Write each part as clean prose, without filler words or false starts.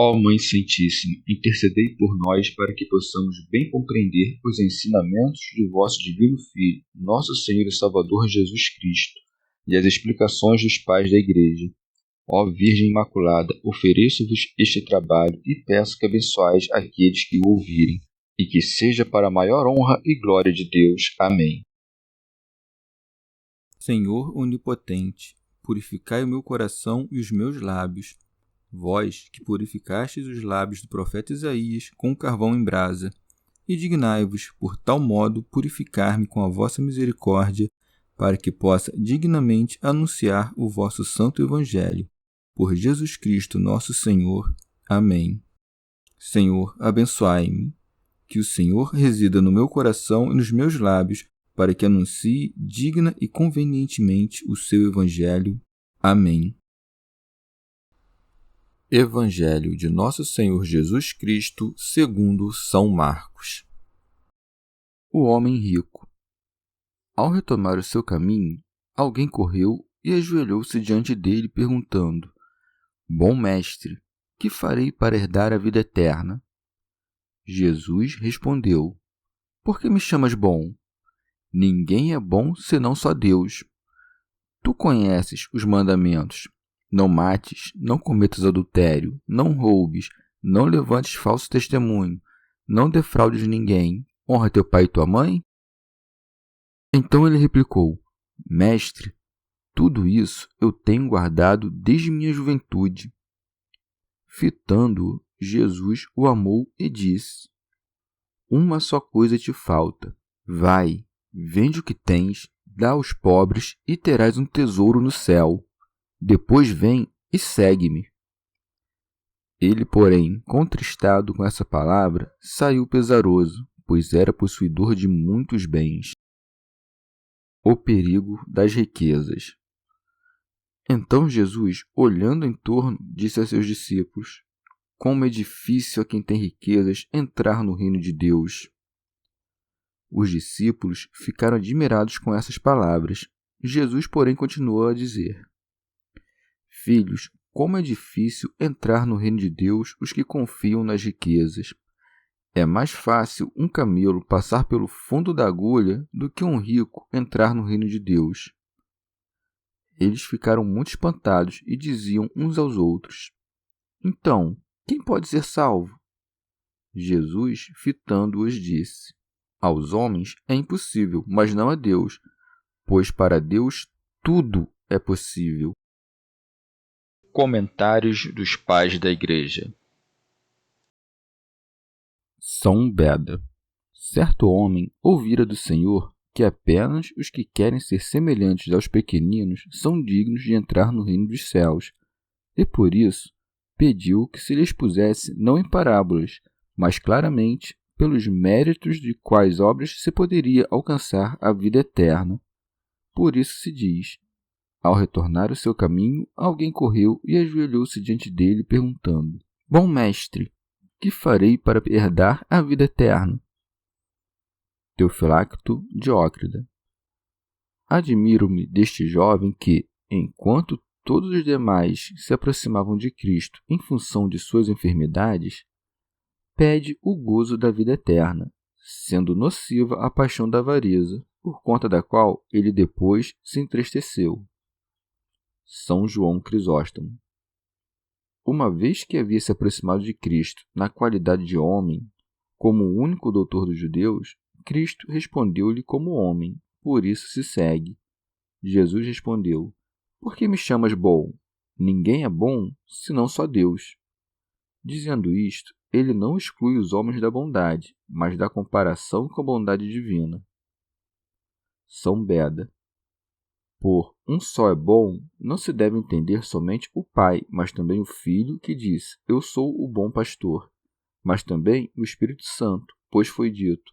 Ó Mãe Santíssima, intercedei por nós para que possamos bem compreender os ensinamentos de vosso Divino Filho, nosso Senhor e Salvador Jesus Cristo, e as explicações dos pais da Igreja. Ó Virgem Imaculada, ofereço-vos este trabalho e peço que abençoeis aqueles que o ouvirem, e que seja para a maior honra e glória de Deus. Amém. Senhor onipotente, purificai o meu coração e os meus lábios. Vós, que purificastes os lábios do profeta Isaías com carvão em brasa, e dignai-vos, por tal modo, purificar-me com a vossa misericórdia, para que possa dignamente anunciar o vosso santo Evangelho. Por Jesus Cristo nosso Senhor. Amém. Senhor, abençoai-me. Que o Senhor resida no meu coração e nos meus lábios, para que anuncie digna e convenientemente o seu Evangelho. Amém. Evangelho de Nosso Senhor Jesus Cristo, segundo São Marcos. O homem rico. Ao retomar o seu caminho, alguém correu e ajoelhou-se diante dele, perguntando: Bom mestre, que farei para herdar a vida eterna? Jesus respondeu: Por que me chamas bom? Ninguém é bom senão só Deus. Tu conheces os mandamentos: não mates, não cometas adultério, não roubes, não levantes falso testemunho, não defraudes ninguém, honra teu pai e tua mãe? Então ele replicou: Mestre, tudo isso eu tenho guardado desde minha juventude. Fitando-o, Jesus o amou e disse: Uma só coisa te falta. Vai, vende o que tens, dá aos pobres e terás um tesouro no céu. Depois vem e segue-me. Ele, porém, contristado com essa palavra, saiu pesaroso, pois era possuidor de muitos bens. O perigo das riquezas. Então Jesus, olhando em torno, disse a seus discípulos: Como é difícil a quem tem riquezas entrar no reino de Deus. Os discípulos ficaram admirados com essas palavras. Jesus, porém, continuou a dizer: Filhos, como é difícil entrar no reino de Deus os que confiam nas riquezas. É mais fácil um camelo passar pelo fundo da agulha do que um rico entrar no reino de Deus. Eles ficaram muito espantados e diziam uns aos outros: Então, quem pode ser salvo? Jesus, fitando-os, disse: Aos homens é impossível, mas não a Deus, pois para Deus tudo é possível. Comentários dos pais da Igreja. São Beda. Certo homem ouvira do Senhor que apenas os que querem ser semelhantes aos pequeninos são dignos de entrar no reino dos céus, e por isso pediu que se lhe expusesse não em parábolas, mas claramente pelos méritos de quais obras se poderia alcançar a vida eterna. Por isso se diz: Ao retornar o seu caminho, alguém correu e ajoelhou-se diante dele, perguntando: Bom mestre, que farei para herdar a vida eterna? Teofilacto Diócrida. Admiro-me deste jovem que, enquanto todos os demais se aproximavam de Cristo em função de suas enfermidades, pede o gozo da vida eterna, sendo nociva a paixão da avareza, por conta da qual ele depois se entristeceu. São João Crisóstomo. Uma vez que havia se aproximado de Cristo na qualidade de homem, como o único doutor dos judeus, Cristo respondeu-lhe como homem, por isso se segue. Jesus respondeu: Por que me chamas bom? Ninguém é bom, senão só Deus. Dizendo isto, ele não exclui os homens da bondade, mas da comparação com a bondade divina. São Beda. Por um só é bom, não se deve entender somente o Pai, mas também o Filho, que diz: Eu sou o bom pastor. Mas também o Espírito Santo, pois foi dito: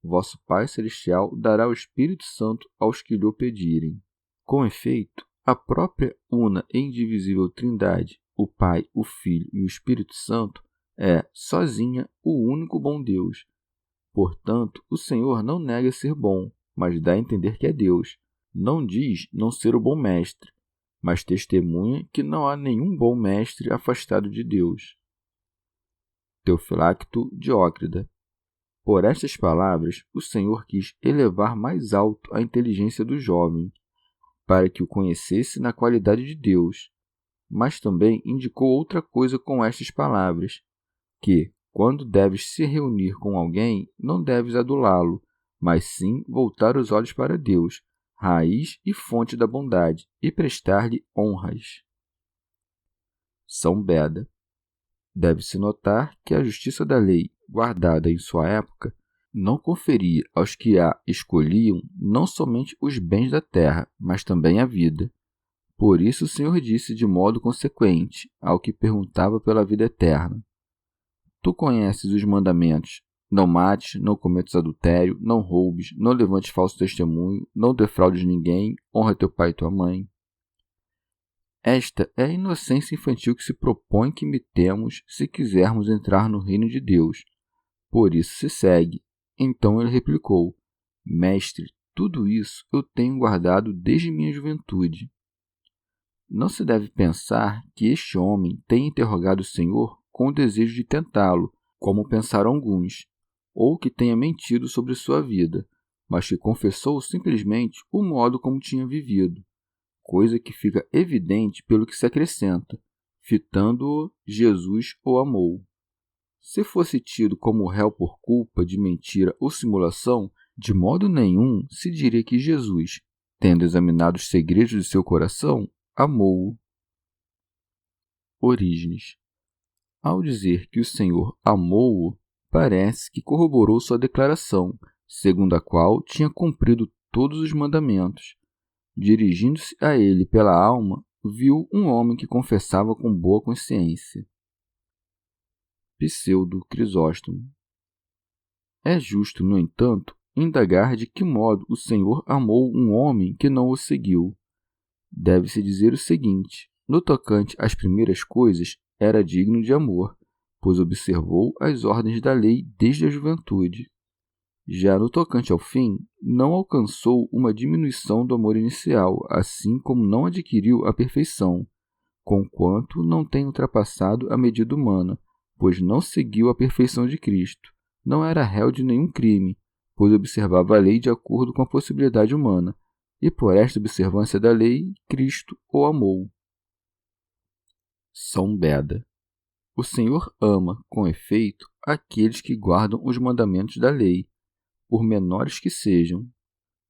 Vosso Pai Celestial dará o Espírito Santo aos que lhe o pedirem. Com efeito, a própria una e indivisível Trindade, o Pai, o Filho e o Espírito Santo, é, sozinha, o único bom Deus. Portanto, o Senhor não nega ser bom, mas dá a entender que é Deus. Não diz não ser o bom mestre, mas testemunha que não há nenhum bom mestre afastado de Deus. Teofilacto Diócrida. Por estas palavras, o Senhor quis elevar mais alto a inteligência do jovem, para que o conhecesse na qualidade de Deus, mas também indicou outra coisa com estas palavras, que, quando deves se reunir com alguém, não deves adulá-lo, mas sim voltar os olhos para Deus, raiz e fonte da bondade, e prestar-lhe honras. São Beda. Deve-se notar que a justiça da lei, guardada em sua época, não conferia aos que a escolhiam não somente os bens da terra, mas também a vida. Por isso o Senhor disse de modo consequente ao que perguntava pela vida eterna: Tu conheces os mandamentos: não mates, não cometas adultério, não roubes, não levantes falso testemunho, não defraudes ninguém, honra teu pai e tua mãe. Esta é a inocência infantil que se propõe que imitemos se quisermos entrar no reino de Deus. Por isso se segue. Então ele replicou: Mestre, tudo isso eu tenho guardado desde minha juventude. Não se deve pensar que este homem tenha interrogado o Senhor com o desejo de tentá-lo, como pensaram alguns, ou que tenha mentido sobre sua vida, mas que confessou simplesmente o modo como tinha vivido, coisa que fica evidente pelo que se acrescenta: fitando-o, Jesus o amou. Se fosse tido como réu por culpa de mentira ou simulação, de modo nenhum se diria que Jesus, tendo examinado os segredos de seu coração, amou-o. Orígenes. Ao dizer que o Senhor amou-o, parece que corroborou sua declaração, segundo a qual tinha cumprido todos os mandamentos. Dirigindo-se a ele pela alma, viu um homem que confessava com boa consciência. Pseudo Crisóstomo. É justo, no entanto, indagar de que modo o Senhor amou um homem que não o seguiu. Deve-se dizer o seguinte: no tocante às primeiras coisas, era digno de amor, pois observou as ordens da lei desde a juventude. Já no tocante ao fim, não alcançou uma diminuição do amor inicial, assim como não adquiriu a perfeição, conquanto não tem ultrapassado a medida humana, pois não seguiu a perfeição de Cristo. Não era réu de nenhum crime, pois observava a lei de acordo com a possibilidade humana, e por esta observância da lei, Cristo o amou. São Beda. O Senhor ama, com efeito, aqueles que guardam os mandamentos da lei, por menores que sejam,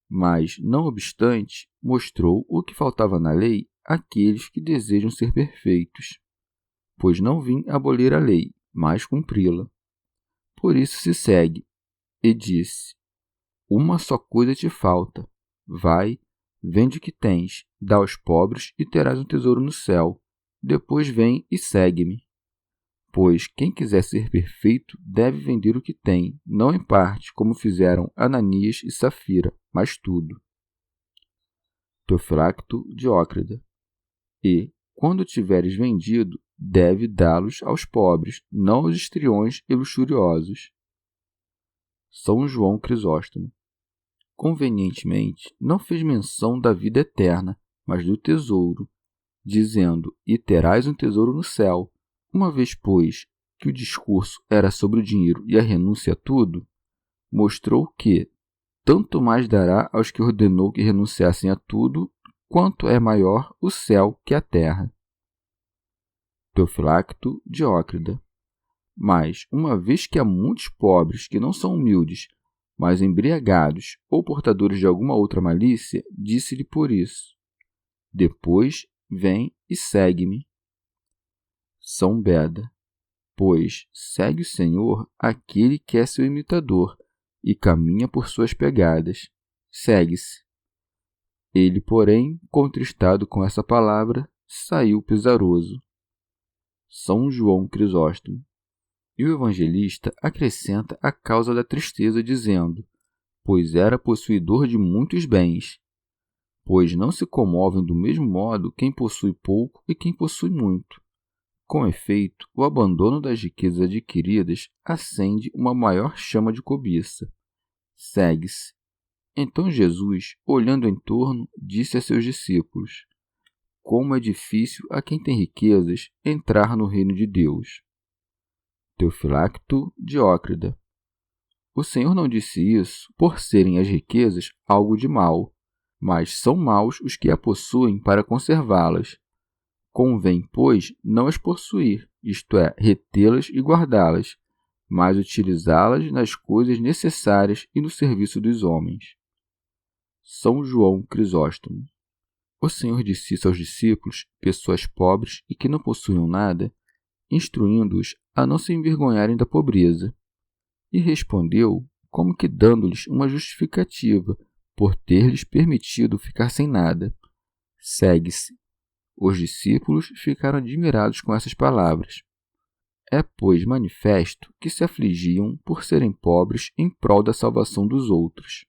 mas, não obstante, mostrou o que faltava na lei àqueles que desejam ser perfeitos. Pois não vim abolir a lei, mas cumpri-la. Por isso se segue, e disse: Uma só coisa te falta. Vai, vende o que tens, dá aos pobres e terás um tesouro no céu. Depois vem e segue-me. Pois quem quiser ser perfeito deve vender o que tem, não em parte, como fizeram Ananias e Safira, mas tudo. Teofilacto Diócrida. E, quando tiveres vendido, deve dá-los aos pobres, não aos histriões e luxuriosos. São João Crisóstomo. Convenientemente, não fez menção da vida eterna, mas do tesouro, dizendo: E terás um tesouro no céu. Uma vez, pois, que o discurso era sobre o dinheiro e a renúncia a tudo, mostrou que tanto mais dará aos que ordenou que renunciassem a tudo, quanto é maior o céu que a terra. Teofilacto Diócrida. Mas, uma vez que há muitos pobres que não são humildes, mas embriagados ou portadores de alguma outra malícia, disse-lhe por isso: Depois vem e segue-me. São Beda. Pois segue o Senhor aquele que é seu imitador e caminha por suas pegadas. Segue-se. Ele, porém, contristado com essa palavra, saiu pesaroso. São João Crisóstomo. E o evangelista acrescenta a causa da tristeza, dizendo: Pois era possuidor de muitos bens. Pois não se comovem do mesmo modo quem possui pouco e quem possui muito. Com efeito, o abandono das riquezas adquiridas acende uma maior chama de cobiça. Segue-se. Então Jesus, olhando em torno, disse a seus discípulos: Como é difícil a quem tem riquezas entrar no reino de Deus. Teofilacto Diócrida. O Senhor não disse isso por serem as riquezas algo de mal, mas são maus os que a possuem para conservá-las. Convém, pois, não as possuir, isto é, retê-las e guardá-las, mas utilizá-las nas coisas necessárias e no serviço dos homens. São João Crisóstomo. O Senhor disse isso aos discípulos, pessoas pobres e que não possuíam nada, instruindo-os a não se envergonharem da pobreza. E respondeu, como que dando-lhes uma justificativa, por ter-lhes permitido ficar sem nada. Segue-se. Os discípulos ficaram admirados com essas palavras. É, pois, manifesto que se afligiam por serem pobres em prol da salvação dos outros.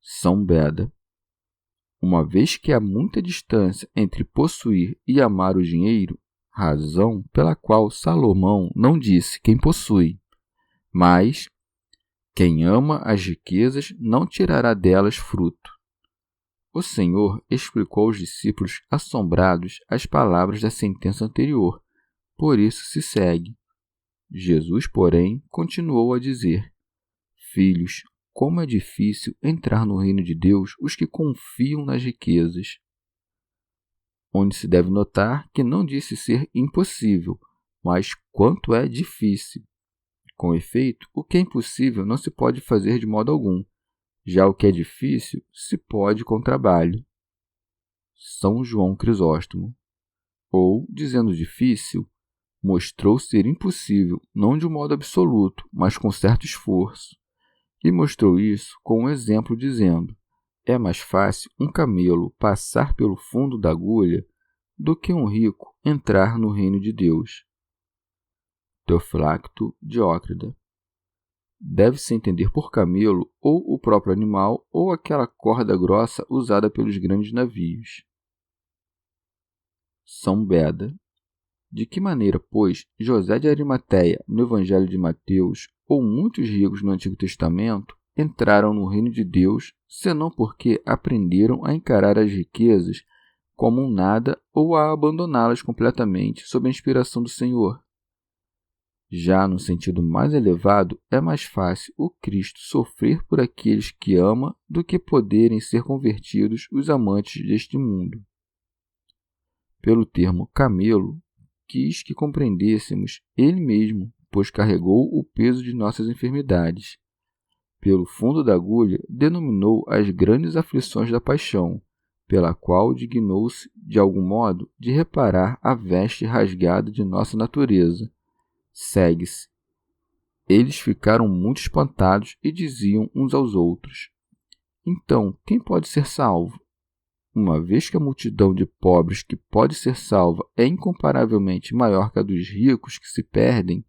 São Beda. Uma vez que há muita distância entre possuir e amar o dinheiro, razão pela qual Salomão não disse quem possui, mas quem ama as riquezas não tirará delas fruto. O Senhor explicou aos discípulos assombrados as palavras da sentença anterior, por isso se segue. Jesus, porém, continuou a dizer: Filhos, como é difícil entrar no reino de Deus os que confiam nas riquezas. Onde se deve notar que não disse ser impossível, mas quanto é difícil. Com efeito, o que é impossível não se pode fazer de modo algum. Já o que é difícil se pode com trabalho. São João Crisóstomo. Ou, dizendo difícil, mostrou ser impossível, não de um modo absoluto, mas com certo esforço. E mostrou isso com um exemplo dizendo: é mais fácil um camelo passar pelo fundo da agulha do que um rico entrar no reino de Deus. Teofilacto Diócrida. Deve-se entender por camelo ou o próprio animal ou aquela corda grossa usada pelos grandes navios. São Beda. De que maneira, pois, José de Arimateia, no Evangelho de Mateus, ou muitos ricos no Antigo Testamento, entraram no reino de Deus, senão porque aprenderam a encarar as riquezas como um nada ou a abandoná-las completamente sob a inspiração do Senhor? Já no sentido mais elevado, é mais fácil o Cristo sofrer por aqueles que ama do que poderem ser convertidos os amantes deste mundo. Pelo termo camelo, quis que compreendêssemos ele mesmo, pois carregou o peso de nossas enfermidades. Pelo fundo da agulha, denominou as grandes aflições da paixão, pela qual dignou-se, de algum modo, de reparar a veste rasgada de nossa natureza. Segue-se. Eles ficaram muito espantados e diziam uns aos outros: Então, quem pode ser salvo? Uma vez que a multidão de pobres que pode ser salva é incomparavelmente maior que a dos ricos que se perdem,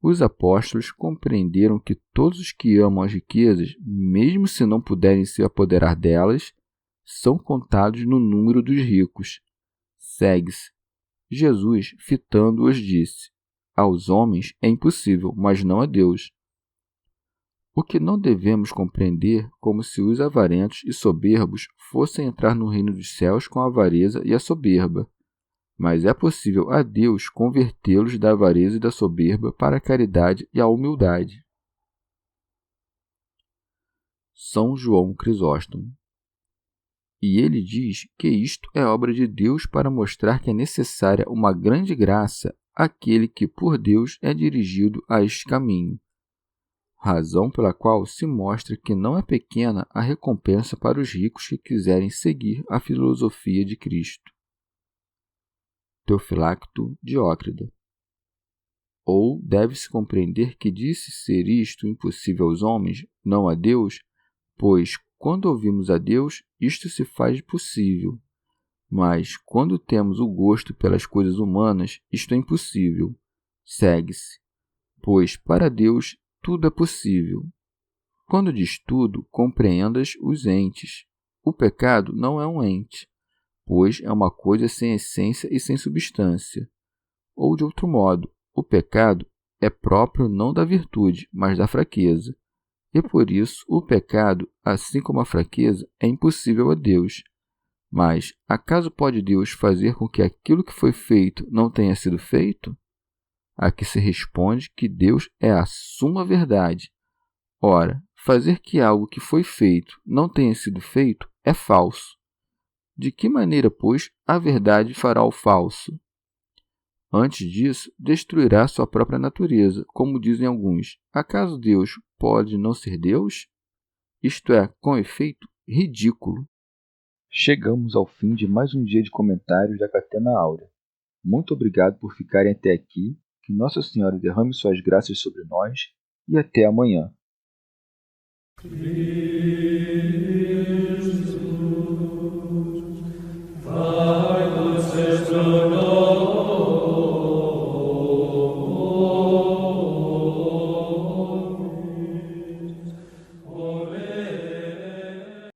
os apóstolos compreenderam que todos os que amam as riquezas, mesmo se não puderem se apoderar delas, são contados no número dos ricos. Segue-se. Jesus, fitando-os, disse: Aos homens é impossível, mas não a Deus. O que não devemos compreender como se os avarentos e soberbos fossem entrar no reino dos céus com a avareza e a soberba, mas é possível a Deus convertê-los da avareza e da soberba para a caridade e a humildade. São João Crisóstomo. E ele diz que isto é obra de Deus para mostrar que é necessária uma grande graça àquele que por Deus é dirigido a este caminho, razão pela qual se mostra que não é pequena a recompensa para os ricos que quiserem seguir a filosofia de Cristo. Teofilacto Diócrida. Ou deve-se compreender que disse ser isto impossível aos homens, não a Deus, pois, quando ouvimos a Deus, isto se faz possível. Mas, quando temos o gosto pelas coisas humanas, isto é impossível. Segue-se. Pois, para Deus, tudo é possível. Quando diz tudo, compreendas os entes. O pecado não é um ente, pois é uma coisa sem essência e sem substância. Ou, de outro modo, o pecado é próprio não da virtude, mas da fraqueza. E por isso o pecado, assim como a fraqueza, é impossível a Deus. Mas, acaso pode Deus fazer com que aquilo que foi feito não tenha sido feito? a que se responde que Deus é a suma verdade. Ora, fazer que algo que foi feito não tenha sido feito é falso. De que maneira, pois, a verdade fará o falso? Antes disso, destruirá sua própria natureza, como dizem alguns. Acaso Deus pode não ser Deus? Isto é, com efeito, ridículo. Chegamos ao fim de mais um dia de comentários da Catena Áurea. Muito obrigado por ficarem até aqui, que Nossa Senhora derrame suas graças sobre nós e até amanhã.